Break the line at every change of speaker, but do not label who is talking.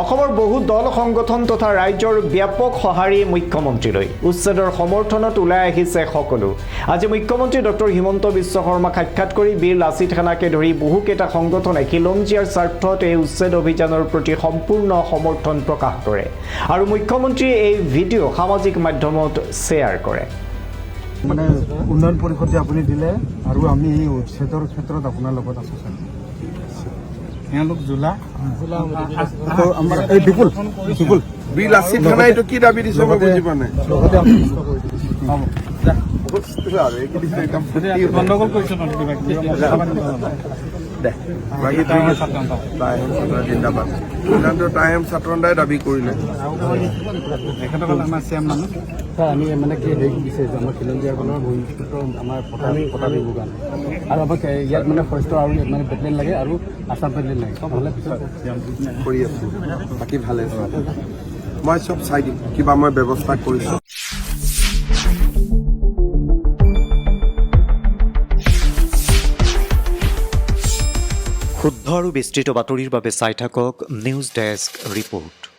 অসমৰ বহু দল সংগঠন তথা ৰাজ্যৰ ব্যাপক সঁহাৰি মুখ্যমন্ত্ৰীলৈ উচ্ছেদৰ সমৰ্থনত ওলাই আহিছে সকলো। আজি মুখ্যমন্ত্ৰী ডক্টৰ হিমন্ত বিশ্ব শৰ্মাক সাক্ষাৎ কৰি বীৰ লাচিত সেনাকে ধৰি বহুকেইটা সংগঠনে খিলঞ্জীয়াৰ স্বাৰ্থত এই উচ্ছেদ অভিযানৰ প্ৰতি সম্পূৰ্ণ সমৰ্থন প্ৰকাশ কৰে আৰু মুখ্যমন্ত্ৰীয়ে এই ভিডিঅ' সামাজিক মাধ্যমত শ্বেয়াৰ কৰে।
মানে উন্নয়ন পৰিষদ যে আপুনি দিলে আৰু আমি এই উচ্ছেদৰ ক্ষেত্ৰত আপোনাৰ লগত আছোঁ ছাৰ। তেওঁলোক জোলা আমাৰ এই বিপুল
বীৰ লাচিত সেনাই এইটো কি দাবী দিছে মই বুজি পোৱা নাই।
লগতে
গণ্ডগোল কৰিছে জিন্দাবাদ টাইম ছাত্ৰদাই দাবী কৰিলে
তেখেতক আমাৰ চেম মানুহ ছাৰ। আমি মানে কি হেৰি বিচাৰিছোঁ আমাৰ খিলঞ্জীয়াসকলৰ ভৱিষ্যত আমাৰ পতা দিবৰ কাৰণে আৰু আমাক ইয়াত মানে ফৰেষ্ট আৰু মানে বেটেলিয়ন লাগে আৰু আছাম বেটেলিয়ন লাগে। চব হ'লে পিছত
কৰি আছোঁ, বাকী ভালে আছে। মই চব চাই দিম, কিবা মই ব্যৱস্থা কৰিছোঁ।
শুদ্ধ আৰু বিস্তৃত বাতৰিৰ বাবে চাই থাকক নিউজ ডেস্ক ৰিপৰ্ট।